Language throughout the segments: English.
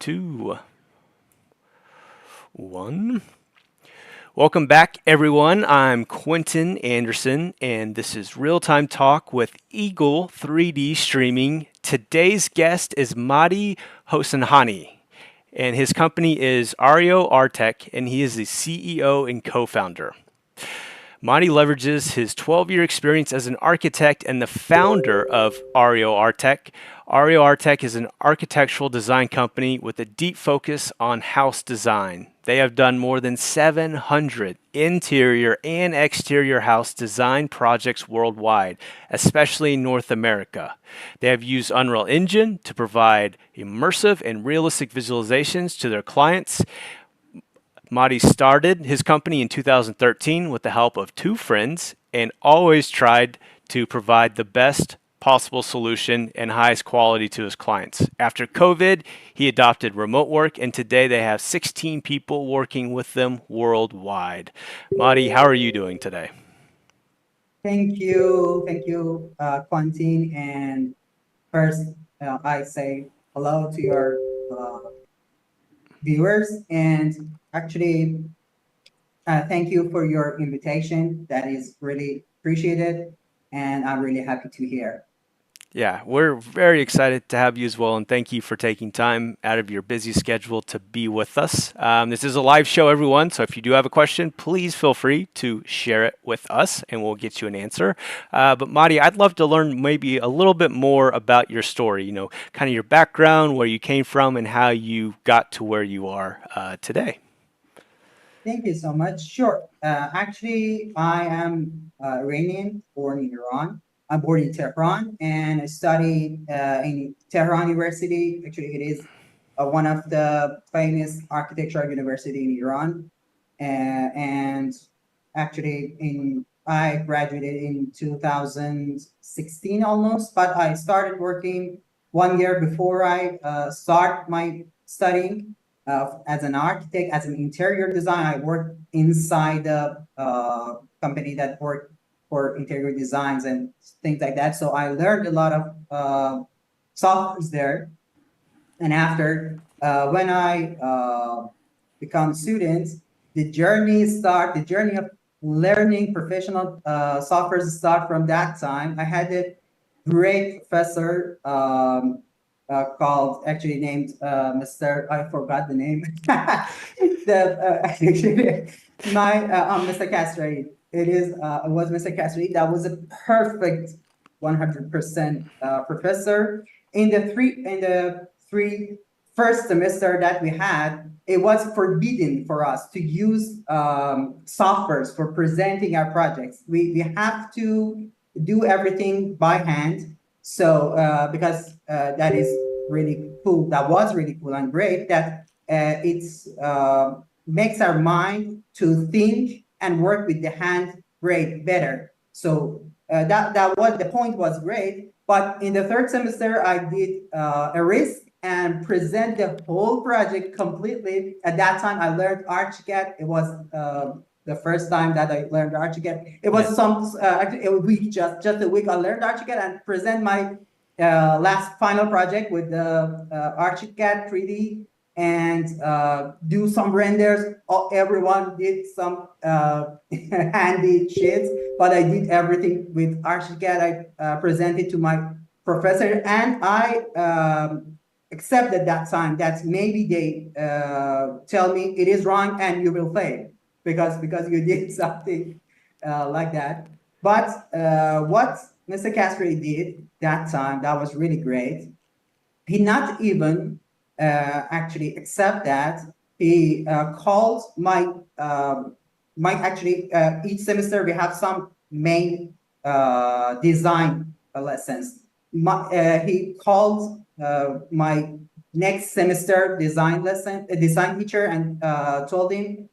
two, one. Welcome back, everyone. I'm Quentin Anderson, and this is Real Time Talk with Eagle 3D Streaming. Today's guest is Mahdi Hosseinkhani, and his company is Ario Arteh, and he is the CEO and co founder. Mahdi leverages his 12-year experience as an architect and the founder of Ario Arteh. Ario Arteh is an architectural design company with a deep focus on house design. They have done more than 700 interior and exterior house design projects worldwide, especially in North America. They have used Unreal Engine to provide immersive and realistic visualizations to their clients. Mahdi started his company in 2013 with the help of two friends and always tried to provide the best possible solution and highest quality to his clients. After COVID, he adopted remote work, and today they have 16 people working with them worldwide. Mahdi, how are you doing today? Thank you, Quentin. And first, I say hello to your viewers, and actually, thank you for your invitation. That is really appreciated, and I'm really happy to hear. Yeah, we're very excited to have you as well, and thank you for taking time out of your busy schedule to be with us. This is a live show, everyone, so if you do have a question, please feel free to share it with us, and we'll get you an answer. But Mahdi, I'd love to learn maybe a little bit more about your story, kind of your background, where you came from, and how you got to where you are today. Thank you so much. Sure. Actually, I am Iranian, born in Iran. I'm born in Tehran, and I studied in Tehran University. Actually, it is one of the famous architectural university in Iran. And actually, in I graduated in 2016 almost, but I started working 1 year before I start my studying as an architect, as an interior design. I worked inside the company that worked for interior designs and things like that. So I learned a lot of softwares there. And after when I become student, the journey of learning professional software start from that time. I had a great professor called, actually named Mr. I forgot the name. Actually, Mr. Castro. It was Mr. Castro. That was a perfect 100% professor. In the three first semester that we had, it was forbidden for us to use softwares for presenting our projects. We have to do everything by hand. So because that is really cool, that was really cool and great, that it's makes our mind to think and work with the hand great better. So that was the point, was great. But in the third semester, I did a risk and present the whole project completely. At that time, I learned Archicad. It was the first time that I learned Archicad. It was actually a week, just a week. I learned Archicad and present my last final project with the Archicad 3D and do some renders. Everyone did some handy shits, but I did everything with Archicad. I presented to my professor, and I accept at that time that maybe they tell me it is wrong and you will fail because you did something like that. But what Mr. Castro did that time, that was really great. He not even actually accept that. He called my actually each semester we have some main design lessons. He called my next semester design lesson, design teacher, and told him,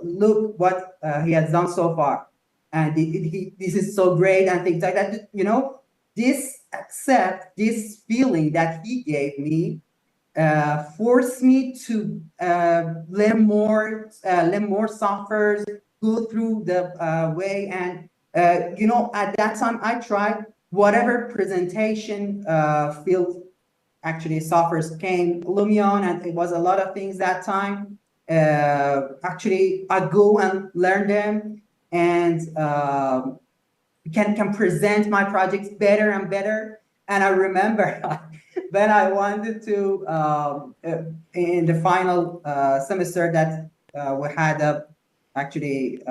look what he has done so far, and this is so great and things like that. This feeling that he gave me forced me to learn more softwares, go through the way, and at that time I tried whatever presentation field actually softwares came, Lumion, and it was a lot of things that time. Actually, I go and learn them, and can present my projects better and better. And I remember when I wanted to in the final semester that we had a actually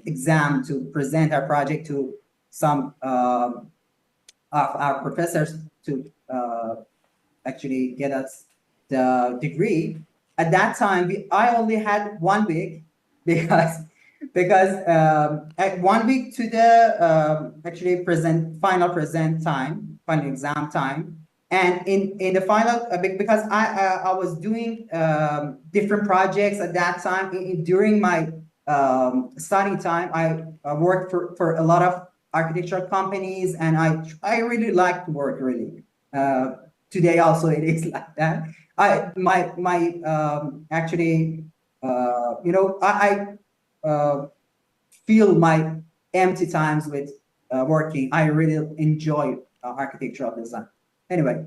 exam to present our project to some of our professors to actually get us the degree. At that time, I only had 1 week because at 1 week to the actually final exam time, and in the final because I was doing different projects at that time during my study time. I worked for a lot of architectural companies, and I really like to work really. Uh, Today also it is like that. I my actually I feel my empty times with working. I really enjoy architectural design. Anyway,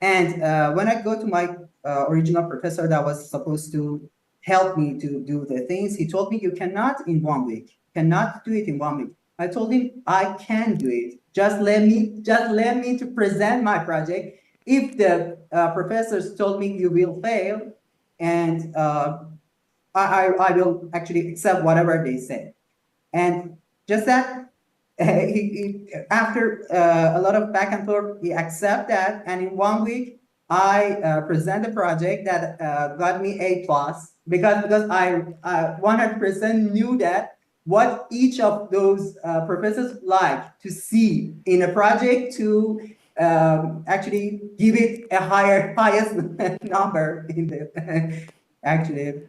and when I go to my original professor that was supposed to help me to do the things, he told me you cannot in 1 week, cannot do it in 1 week. I told him I can do it. Just let me to present my project. If the professors told me you will fail, and I will actually accept whatever they say. And just that, after a lot of back and forth, he accept that. And in 1 week, I present a project that got me A+, because I 100% knew that what each of those professors like to see in a project to actually give it a highest number in the actually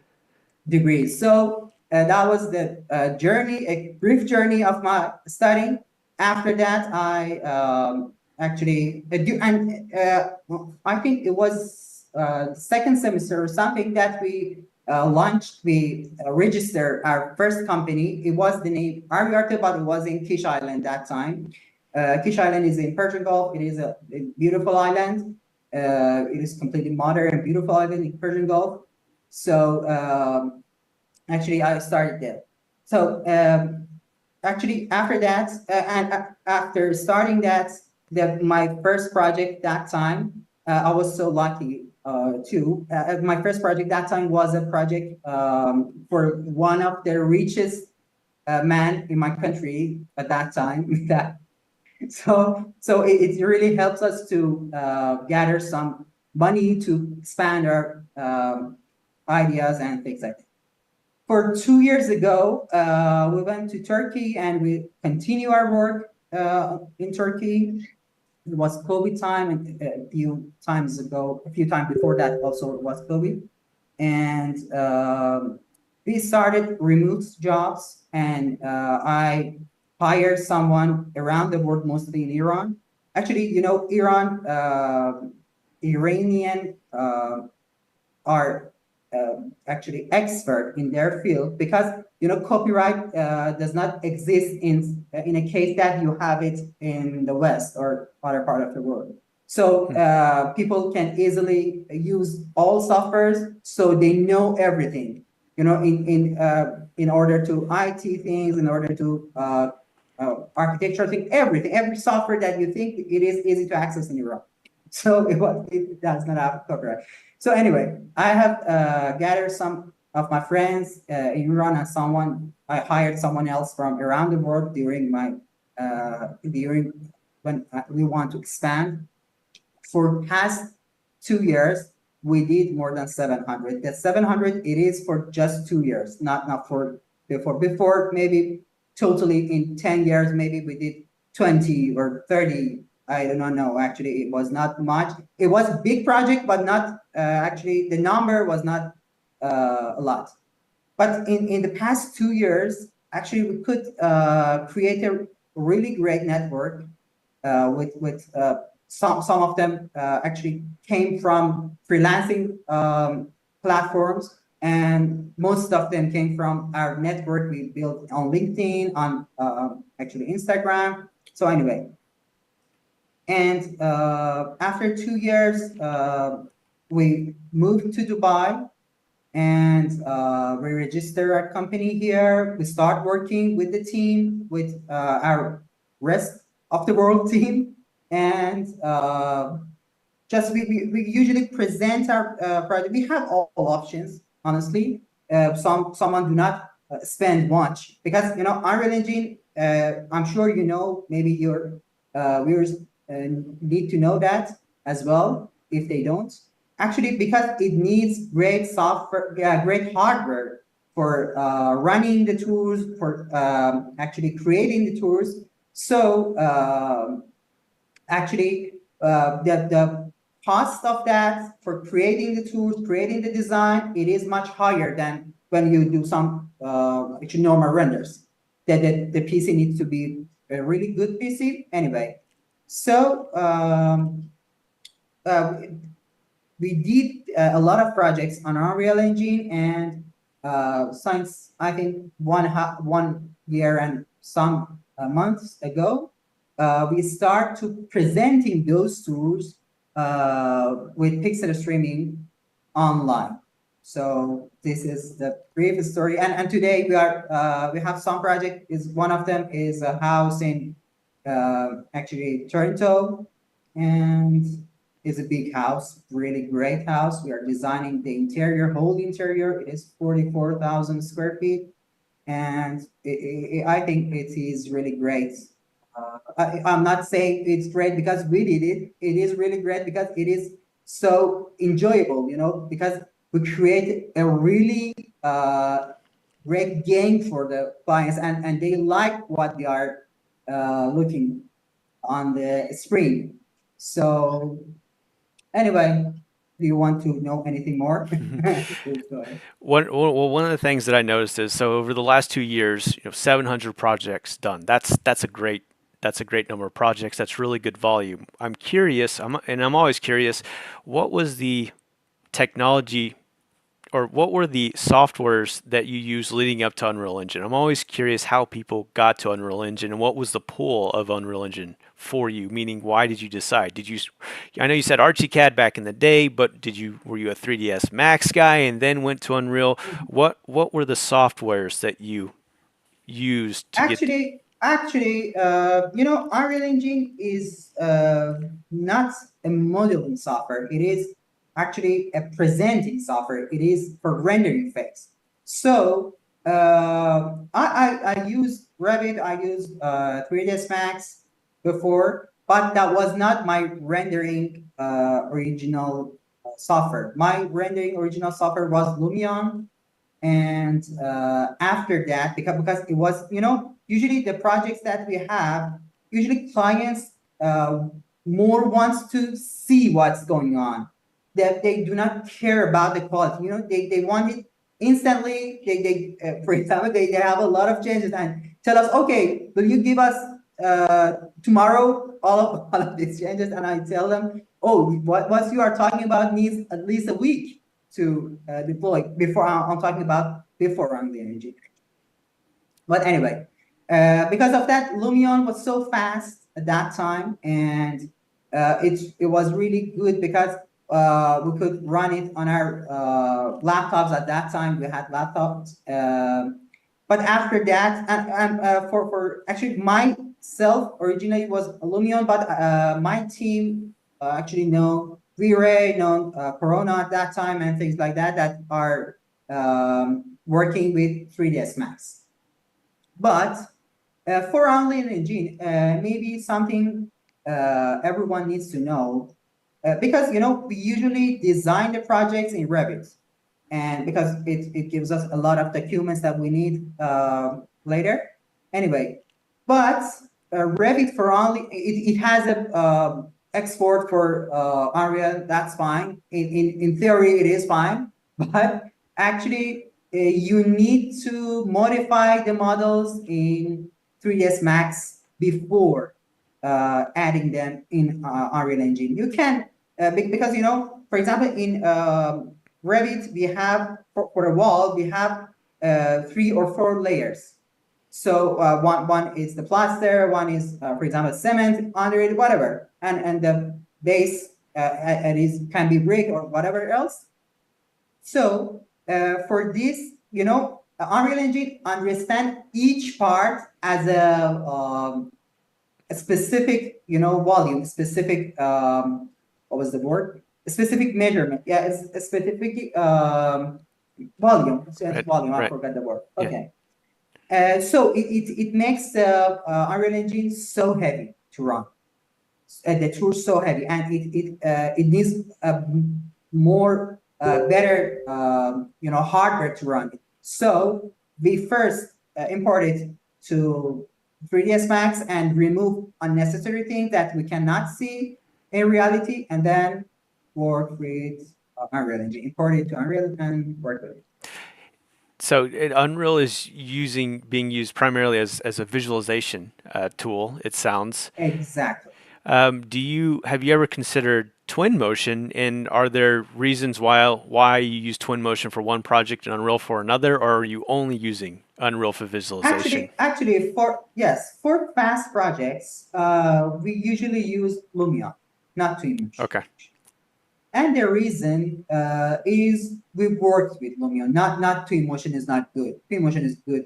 degrees. So that was the journey, a brief journey of my studying. After that, I actually do, and I think it was second semester or something that we launched. We registered our first company. It was the name Ario Arteh, but it was in Kish Island that time. Kish Island is in Persian Gulf. It is a beautiful island. It is completely modern and beautiful island in Persian Gulf. So actually, I started there. So actually, after that, and after starting that, my first project that time, I was so lucky too. My first project that time was a project for one of the richest man in my country at that time. That so it really helps us to gather some money to expand our ideas and things like that. For 2 years ago, we went to Turkey and we continue our work in Turkey. It was COVID time, and a few times before that also it was COVID. And we started remote jobs, and I hired someone around the world, mostly in Iran. Actually, Iran, Iranian are actually expert in their field, because copyright does not exist in a case that you have it in the West or other part of the world. So people can easily use all softwares, so they know everything. In order to IT things, in order to architecture thing, everything, every software that you think, it is easy to access in Europe. So it does not have copyright. So anyway, I have gathered some of my friends in Iran, and I hired someone else from around the world during when we want to expand. For past 2 years, we did more than 700. That 700, it is for just 2 years, not for before. Before, maybe totally in 10 years, maybe we did 20 or 30. I do not know. Actually, it was not much. It was a big project, but not actually, the number was not a lot. But in the past 2 years, actually, we could create a really great network with some of them actually came from freelancing platforms, and most of them came from our network we built on LinkedIn, on actually Instagram. So anyway, And after 2 years, we moved to Dubai, and we register our company here. We start working with the team, with our rest of the world team, and just we usually present our project. We have all options, honestly. Someone do not spend much because Unreal Engine. I'm sure you know. Maybe your viewers need to know that as well if they don't. Actually, because it needs great software, yeah, great hardware for running the tools, for actually creating the tools. So actually the cost of that for creating the tools, creating the design, it is much higher than when you do some actually normal renders. The PC needs to be a really good PC anyway. So uh, we did a lot of projects on Unreal Engine, and since I think 1 year and some months ago, we start to presenting those tools with pixel streaming online. So this is the brief story, and today we have some project. Is one of them is a house in actually Toronto, and is a big house, really great house. We are designing the interior, whole interior. It is 44,000 square feet, and I think it is really great. I'm not saying it's great because we did it. It is really great because it is so enjoyable, because we create a really great game for the clients, and they like what they are looking on the screen. So anyway, do you want to know anything more? Please go ahead. One of the things that I noticed is so over the last 2 years, 700 projects done. That's a great number of projects. That's really good volume. I'm curious, and I'm always curious, what was the technology or what were the softwares that you used leading up to Unreal Engine? I'm always curious how people got to Unreal Engine and what was the pull of Unreal Engine for you, meaning why did you decide? I know you said ArchiCAD back in the day, but were you a 3ds Max guy and then went to Unreal? What were the softwares that you used to get? Unreal Engine is not a modeling software. It is actually a presenting software. It is for rendering phase. So I use Revit. I use 3ds Max before, but that was not my rendering original software. My rendering original software was Lumion, and after that, because it was, usually the projects that we have, usually clients more wants to see what's going on, that they do not care about the quality. They want it instantly. For example, they have a lot of changes and tell us, okay, will you give us tomorrow all of these changes? And I tell them, oh, what you are talking about needs at least a week to deploy before I'm talking about before running the energy. But anyway, because of that, Lumion was so fast at that time, and it was really good because we could run it on our laptops at that time. We had laptops. But after that, and for actually myself originally was Lumion, but my team actually know V-Ray, know Corona at that time, and things like that that are working with 3ds Max. But for Unreal Engine, maybe something everyone needs to know, because we usually design the projects in Revit, and because it gives us a lot of documents that we need later. Anyway, but Revit for only it has a export for Unreal. That's fine. In theory, it is fine, but actually you need to modify the models in 3ds Max before adding them in Unreal Engine. You can because for example, in Revit we have for a wall we have 3 or 4 layers. So one is the plaster, one is, for example, cement under it, whatever, and the base it is can be brick or whatever else. So for this, Unreal Engine understand each part as a specific, volume, specific, what was the word? A specific measurement. Yeah, it's a specific volume. It's Right. volume. I Right. forgot the word. Yeah. Okay. So it makes the Unreal Engine so heavy to run. The tool so heavy, and it needs more better hardware to run it. So we first import it to 3ds Max and remove unnecessary things that we cannot see in reality, and then work with Unreal Engine, import it to Unreal and work with it. So Unreal is being used primarily as a visualization tool. It sounds. Exactly. Have you ever considered twin motion, and are there reasons why you use twin motion for one project and Unreal for another, or are you only using Unreal for visualization? Actually, for fast projects, we usually use Lumion, not Twinmotion. Okay. And the reason is we worked with Lumion. Not Twinmotion is not good. Twinmotion is good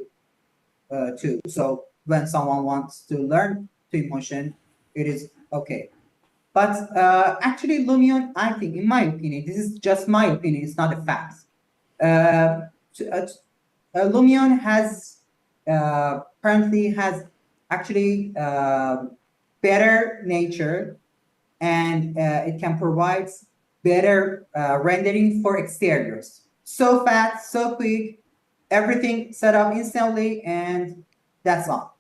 too. So when someone wants to learn Twinmotion, it is okay. But actually, Lumion, I think, in my opinion, this is just my opinion. It's not a fact. Uh, Lumion currently has actually better nature, and it can provide better rendering for exteriors. So fast, so quick, everything set up instantly, and that's all.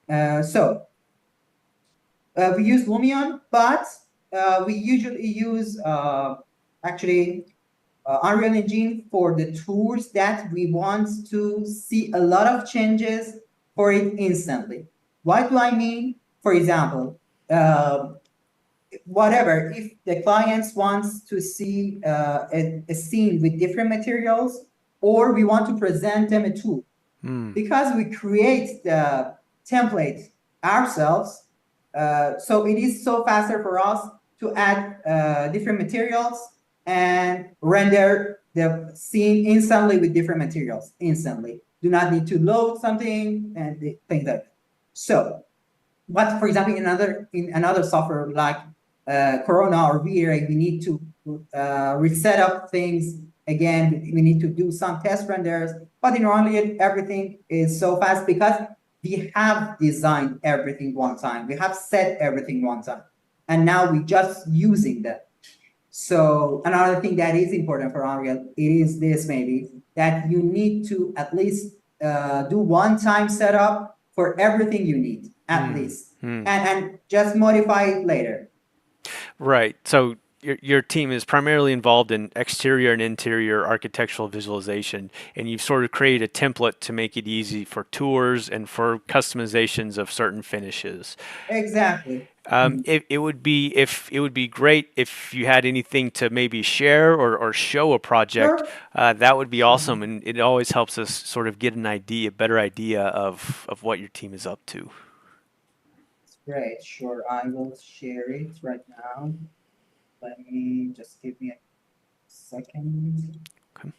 So we use Lumion, but we usually use actually Unreal Engine for the tools that we want to see a lot of changes for it instantly. What do I mean? For example, whatever, if the clients wants to see a scene with different materials, or we want to present them a tool, because we create the template ourselves, so it is so faster for us to add different materials and render the scene instantly with different materials instantly. Do not need to load something and things like that. So, but for example, in another software like Corona or V-Ray, we need to reset up things again. We need to do some test renders. But in Unreal, everything is so fast because we have designed everything one time. We have set everything one time, and now we just using that. So another thing that is important for Unreal, it is this maybe, that you need to at least do one-time setup for everything you need, at least, and just modify it later. Right. So your team is primarily involved in exterior and interior architectural visualization, and you've sort of created a template to make it easy for tours and for customizations of certain finishes. Exactly. It would be great if you had anything to maybe share or show a project. Sure. That would be Sure. awesome, and it always helps us sort of get a better idea of what your team is up to. Great. Sure. I will share it right now. Let me just give me a second. Okay.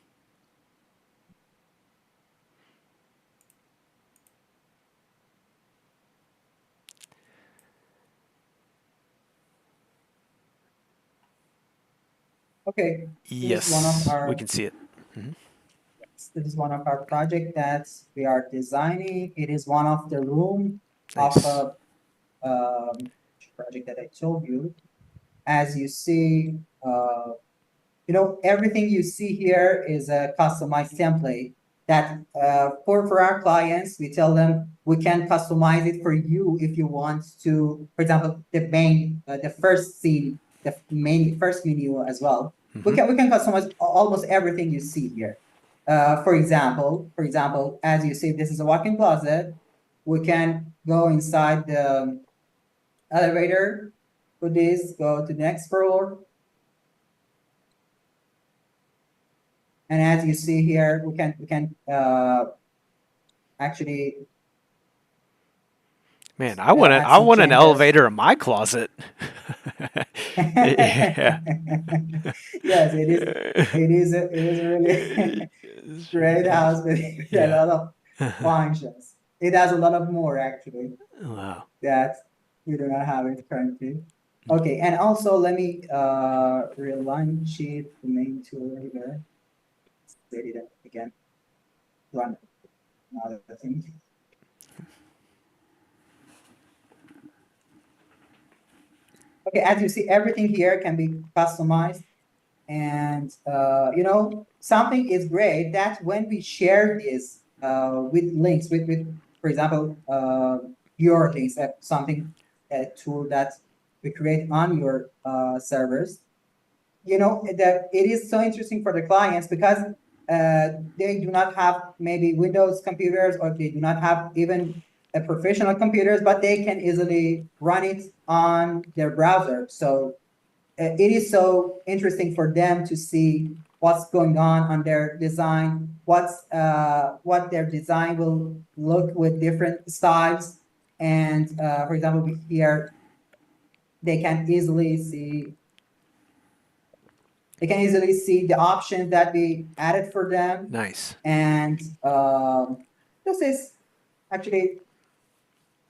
Okay. This is one of Yes, we our can see it. Hmm. This is one of our project that we are designing. It is one of the room of Nice. a project that I told you. As you see, everything you see here is a customized template that for our clients, we tell them we can customize it for you if you want to, for example, the first scene, the main first menu as well. Hmm. We can customize almost everything you see here. For example, as you see, this is a walk-in closet. We can go inside the elevator, put this, go to the next floor. And as you see here, we can actually Man, add I some want an changes. elevator in my closet. Yeah. Yes, it is. It is a really great house with a Yeah. lot of functions. It has a lot of more actually Wow. that we do not have it currently. Okay, and also let me relaunch it, the main tool here. Set it up again. Run another thing. Okay, as you see, everything here can be customized. And something is great that when we share this with links, with for example, your links, something a tool that we create on your servers, that it is so interesting for the clients because they do not have maybe Windows computers or they do not have even a professional computers, but they can easily run it on their browser. So it is so interesting for them to see what's going on their design, what their design will look with different styles. And for example, here they can easily see they can easily see the options that we added for them. Nice. And this is actually,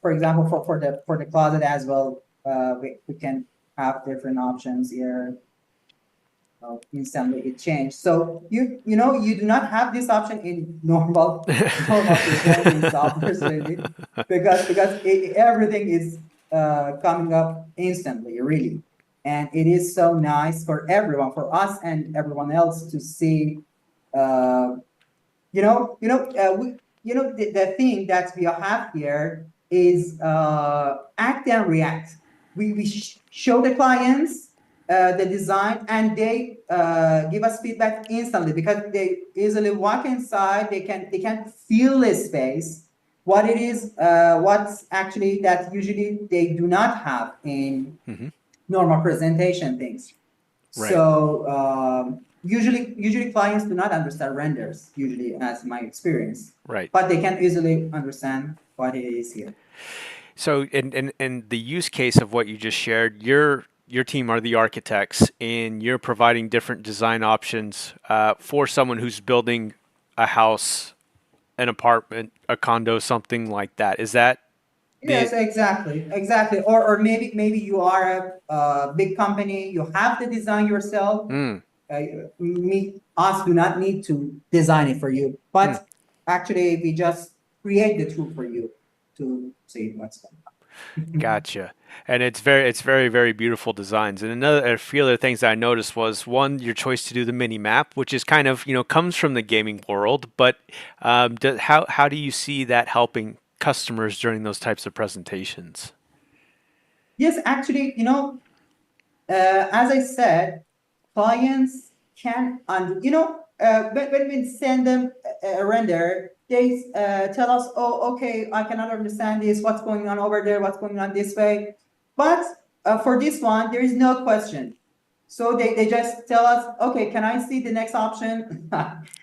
for example, for the closet as well. We can have different options here. Instantly it changed. So you do not have this option in normal presenting softwares really, because everything is coming up instantly, really, and it is so nice for everyone, for us and everyone else to see. Uh, the thing that we have here is act and react. We show the clients the design and they give us feedback instantly because they easily walk inside. They can feel the space, what it is, what's actually that usually they do not have in Hmm. normal presentation things. Right. So usually clients do not understand renders, usually as my experience, Right. but they can easily understand what it is here. So, in the use case of what you just shared, your team are the architects, and you're providing different design options for someone who's building a house, an apartment, a condo, something like that. Is that the? Yes, exactly, exactly. Or maybe you are a big company, you have the design yourself. Mm, Us do not need to design it for you, mm, but actually we just create the tool for you to see what's going on. gotcha. And it's very, very beautiful designs. And a few other things that I noticed was one, your choice to do the mini map, which is kind of comes from the gaming world. But how do you see that helping customers during those types of presentations? Yes, actually, as I said, clients can, and when we send them a render, they tell us, oh, okay, I cannot understand this, what's going on over there, what's going on this way. But for this one, there is no question. So they just tell us, okay, can I see the next option?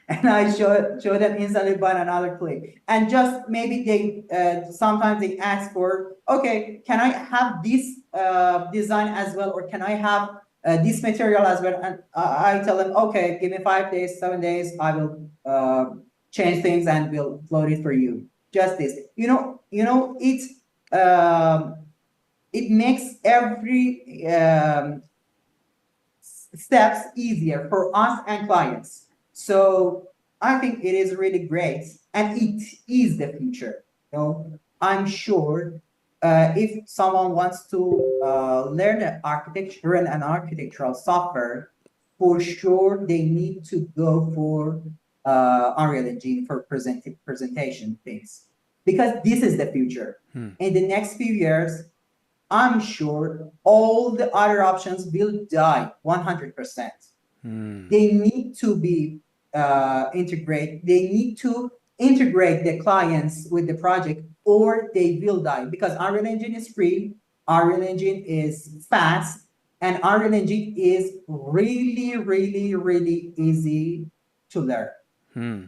And I show them instantly by another click. And just maybe they sometimes they ask for, okay, can I have this design as well, or can I have this material as well? And I tell them, okay, give me 5 days, 7 days, I will change things and will load it for you. Just this, um, it makes every steps easier for us and clients. So I think it is really great, and it is the future. I'm sure if someone wants to learn an architecture and an architectural software, for sure they need to go for Unreal Engine for presentation things because this is the future. Hmm. In the next few years, I'm sure all the other options will die 100%. Hmm. They need to be integrate. They need to integrate the clients with the project, or they will die because Unreal Engine is free. Unreal Engine is fast, and Unreal Engine is really, really, really easy to learn. Hmm.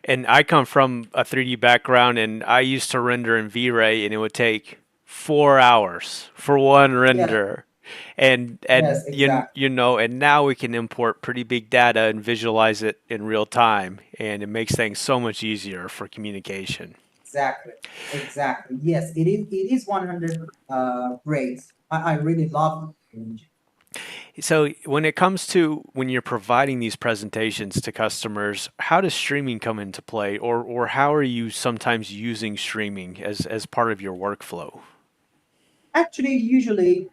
And I come from a 3D background, and I used to render in V-Ray, and it would take 4 hours for one Yeah, render. And yes, exactly. and now we can import pretty big data and visualize it in real time, and it makes things so much easier for communication. Exactly. Exactly. Yes, it is 100 great. I really love imaging. So when it comes to when you're providing these presentations to customers, how does streaming come into play, or how are you sometimes using streaming as part of your workflow? Actually, usually,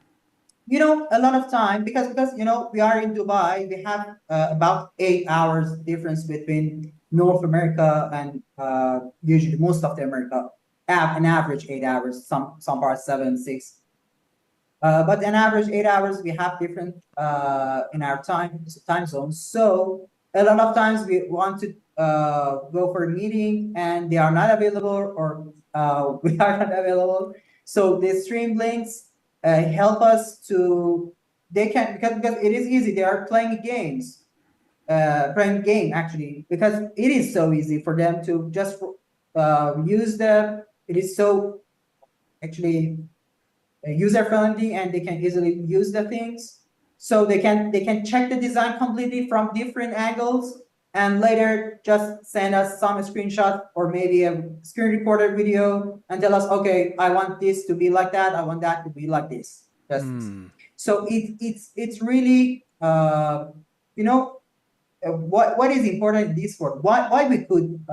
a lot of time, because we are in Dubai, we have about 8 hours difference between North America and usually most of the America. An average 8 hours, some parts 7, 6. But an average 8 hours, we have different in our time zones. So a lot of times we want to go for a meeting and they are not available, or we are not available. So the stream links help us to, they can, because it is easy. They are playing games, playing game actually, because it is so easy for them to just use the. It is so actually user friendly, and they can easily use the things, so they can check the design completely from different angles, and later just send us some screenshot or maybe a screen recorded video and tell us, okay, I want this to be like that, I want that to be like this, just this. Hmm. So it's really what is important in this world, why we could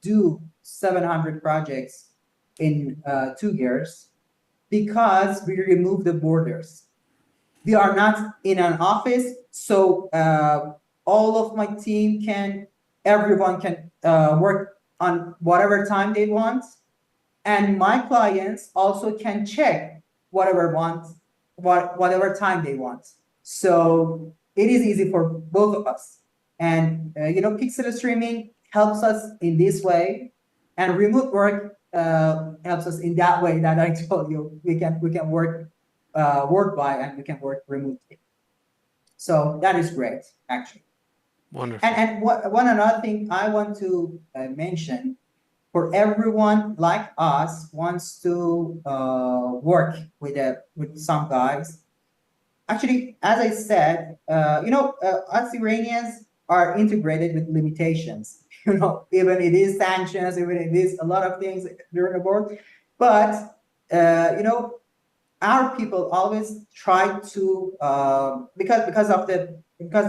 do 700 projects in 2 years, because we remove the borders. We are not in an office, so all of my team can, everyone can work on whatever time they want, and my clients also can check whatever time they want. So it is easy for both of us. And pixel streaming helps us in this way, and remote work helps us in that way that I told you. We can work by, and we can work remotely. So that is great, actually. And Wonderful. and one another thing I want to mention, for everyone like us wants to work with some guys. Actually, as I said, us Iranians are integrated with limitations. Even it is sanctions, even it is a lot of things during the board, but our people always try to, because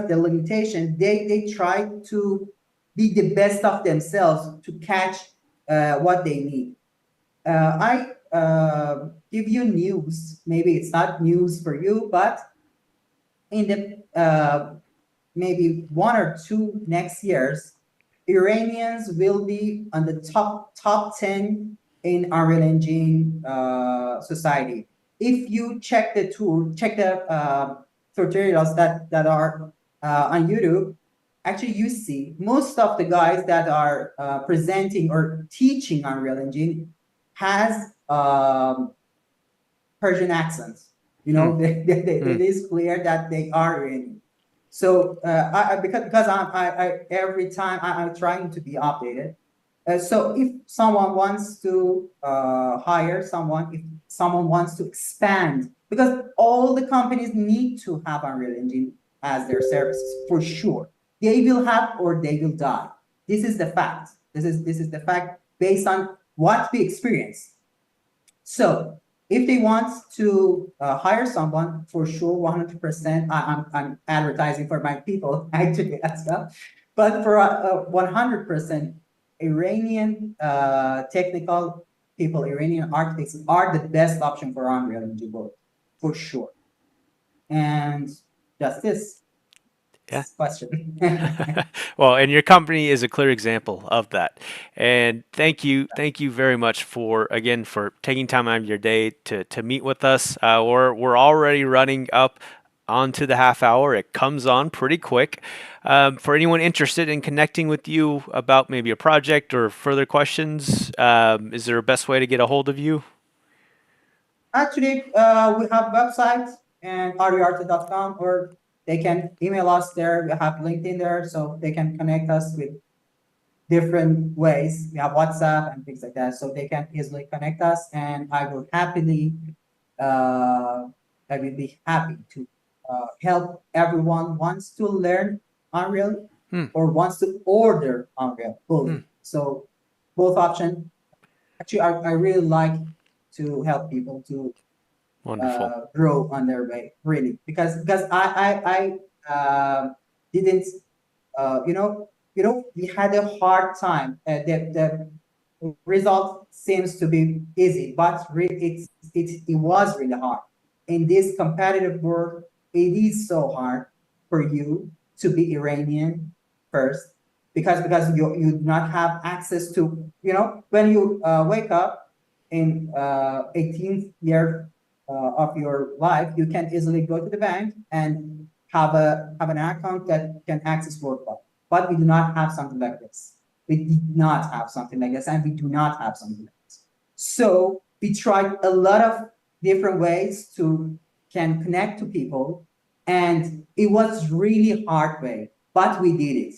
the limitation, they try to be the best of themselves to catch what they need. I give you news. Maybe it's not news for you, but in the maybe 1 or 2 next years, Iranians will be on the top 10 in Unreal Engine society. If you check check the tutorials that are on YouTube, actually you see most of the guys that are presenting or teaching Unreal Engine has Persian accents. Hmm. Hmm. It is clear that they are Iranian. So because I every time I'm trying to be updated. So if someone wants to hire someone, if someone wants to expand, because all the companies need to have Unreal Engine as their services for sure. They will have or they will die. This is the fact. This is the fact based on what we experience. So if they want to hire someone, for sure, 100%, I'm advertising for my people actually as well. But for 100%, Iranian technical people, Iranian architects are the best option for Unreal Engine board, for sure. And just this Yeah. question. Well, and your company is a clear example of that. And thank you very much for again for taking time out of your day to meet with us. We're already running up onto the half hour. It comes on pretty quick. For anyone interested in connecting with you about maybe a project or further questions, is there a best way to get a hold of you? Actually, we have website and arioarteh.com, or they can email us there. We have LinkedIn there, so they can connect us with. different ways. We have WhatsApp and things like that, so they can easily connect us. And uh, I will be happy to help everyone wants to learn Unreal Hmm. or wants to order Unreal Hmm. fully. So both options. Actually, I really like to help people to Wonderful. grow on their way, really, because I didn't we had a hard time. The result seems to be easy, but it was really hard. In this competitive world, it is so hard for you to be Iranian first, because you do not have access to, when you wake up in 18th year of your life, you can easily go to the bank and have an account that can access worldwide. But we do not have something like this. We did not have something like this, and we do not have something like this. So we tried a lot of different ways to can connect to people, and it was really hard way, but we did it.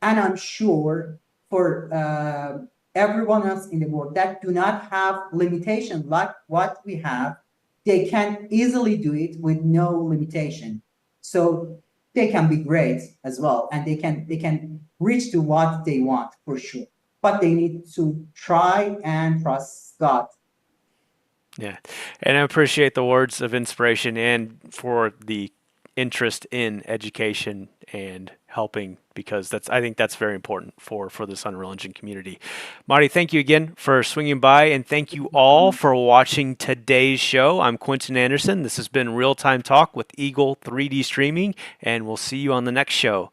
And I'm sure for everyone else in the world that do not have limitation like what we have, they can easily do it with no limitation. So they can be great as well, and they can reach to what they want for sure. But they need to try and trust God. Yeah. And I appreciate the words of inspiration and for the interest in education and helping because I think that's very important for this Unreal Engine community. Marty, thank you again for swinging by and thank you all for watching today's show. I'm Quentin Anderson. This has been Real Time Talk with Eagle 3D Streaming and we'll see you on the next show.